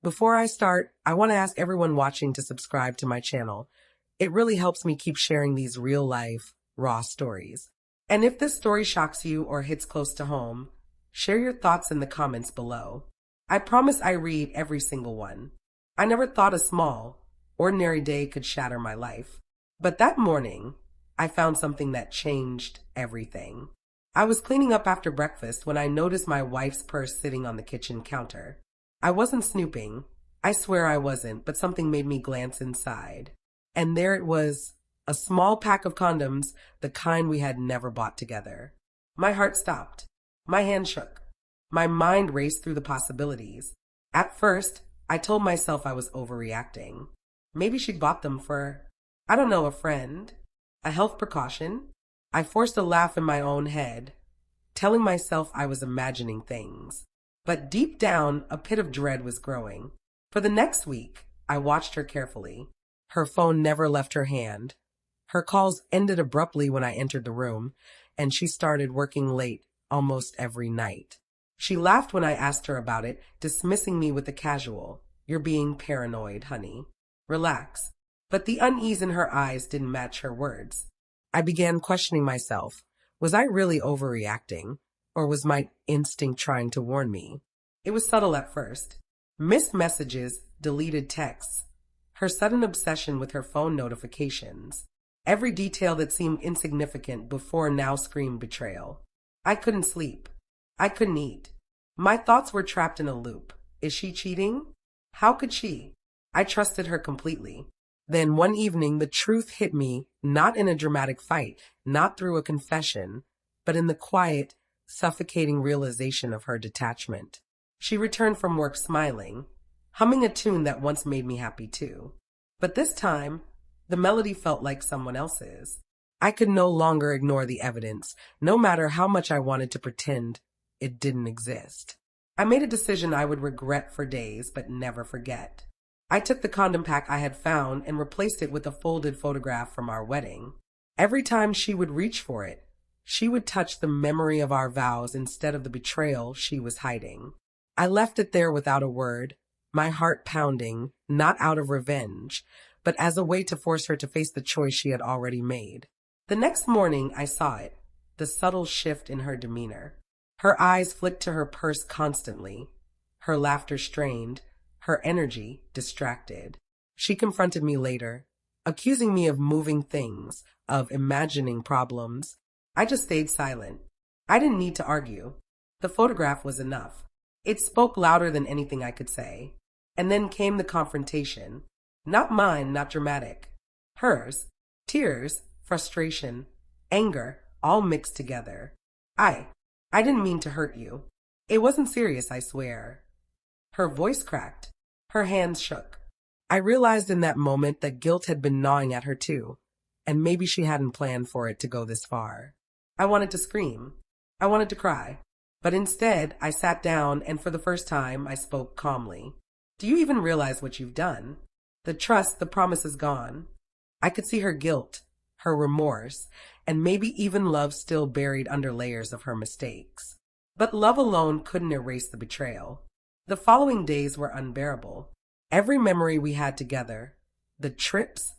Before I start, I want to ask everyone watching to subscribe to my channel. It really helps me keep sharing these real-life, raw stories. And if this story shocks you or hits close to home, share your thoughts in the comments below. I promise I read every single one. I never thought a small, ordinary day could shatter my life. But that morning, I found something that changed everything. I was cleaning up after breakfast when I noticed my wife's purse sitting on the kitchen counter. I wasn't snooping. I swear I wasn't, but something made me glance inside. And there it was, a small pack of condoms, the kind we had never bought together. My heart stopped. My hand shook. My mind raced through the possibilities. At first, I told myself I was overreacting. Maybe she'd bought them for, I don't know, a friend, a health precaution. I forced a laugh in my own head, telling myself I was imagining things. But deep down, a pit of dread was growing. For the next week, I watched her carefully. Her phone never left her hand. Her calls ended abruptly when I entered the room, and she started working late almost every night. She laughed when I asked her about it, dismissing me with a casual, "You're being paranoid, honey. Relax." But the unease in her eyes didn't match her words. I began questioning myself. Was I really overreacting? Or was my instinct trying to warn me? It was subtle at first. Missed messages, deleted texts, her sudden obsession with her phone notifications. Every detail that seemed insignificant before now screamed betrayal. I couldn't sleep. I couldn't eat. My thoughts were trapped in a loop. Is she cheating? How could she? I trusted her completely. Then one evening, the truth hit me, not in a dramatic fight, not through a confession, but in the quiet, suffocating realization of her detachment. She returned from work smiling, humming a tune that once made me happy too. But this time, the melody felt like someone else's. I could no longer ignore the evidence, no matter how much I wanted to pretend it didn't exist. I made a decision I would regret for days, but never forget. I took the condom pack I had found and replaced it with a folded photograph from our wedding. Every time she would reach for it, she would touch the memory of our vows instead of the betrayal she was hiding. I left it there without a word, my heart pounding, not out of revenge, but as a way to force her to face the choice she had already made. The next morning, I saw it, the subtle shift in her demeanor. Her eyes flicked to her purse constantly, her laughter strained, her energy distracted. She confronted me later, accusing me of moving things, of imagining problems. I just stayed silent. I didn't need to argue. The photograph was enough. It spoke louder than anything I could say. And then came the confrontation. Not mine, not dramatic. Hers. Tears, frustration, anger, all mixed together. I didn't mean to hurt you. It wasn't serious, I swear. Her voice cracked. Her hands shook. I realized in that moment that guilt had been gnawing at her too, and maybe she hadn't planned for it to go this far. I wanted to scream. I wanted to cry. But instead, I sat down and for the first time, I spoke calmly. Do you even realize what you've done? The trust, the promise is gone. I could see her guilt, her remorse, and maybe even love still buried under layers of her mistakes. But love alone couldn't erase the betrayal. The following days were unbearable. Every memory we had together, the trips,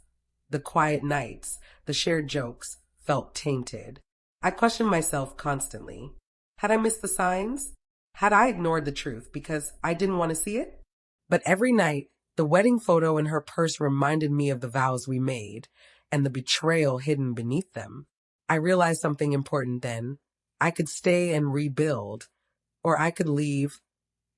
the quiet nights, the shared jokes, felt tainted. I questioned myself constantly. Had I missed the signs? Had I ignored the truth because I didn't want to see it? But every night, the wedding photo in her purse reminded me of the vows we made and the betrayal hidden beneath them. I realized something important then. I could stay and rebuild, or I could leave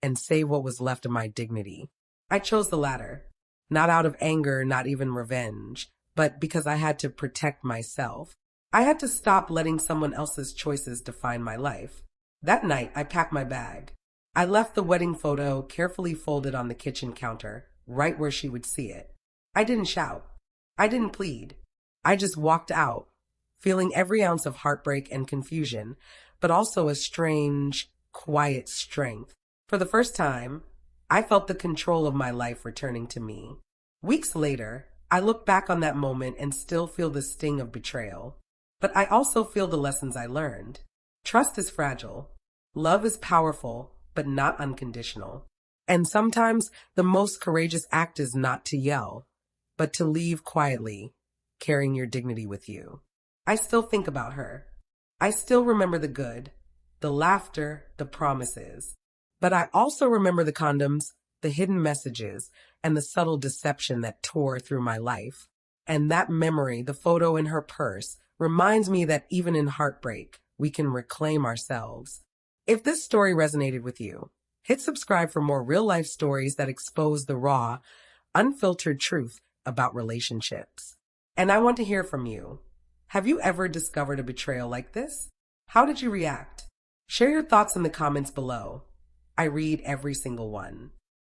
and save what was left of my dignity. I chose the latter, not out of anger, not even revenge, but because I had to protect myself. I had to stop letting someone else's choices define my life. That night, I packed my bag. I left the wedding photo carefully folded on the kitchen counter, right where she would see it. I didn't shout. I didn't plead. I just walked out, feeling every ounce of heartbreak and confusion, but also a strange, quiet strength. For the first time, I felt the control of my life returning to me. Weeks later, I look back on that moment and still feel the sting of betrayal. But I also feel the lessons I learned. Trust is fragile. Love is powerful, but not unconditional. And sometimes the most courageous act is not to yell, but to leave quietly, carrying your dignity with you. I still think about her. I still remember the good, the laughter, the promises. But I also remember the condoms, the hidden messages, and the subtle deception that tore through my life. And that memory, the photo in her purse, reminds me that even in heartbreak, we can reclaim ourselves. If this story resonated with you, hit subscribe for more real-life stories that expose the raw, unfiltered truth about relationships. And I want to hear from you. Have you ever discovered a betrayal like this? How did you react? Share your thoughts in the comments below. I read every single one.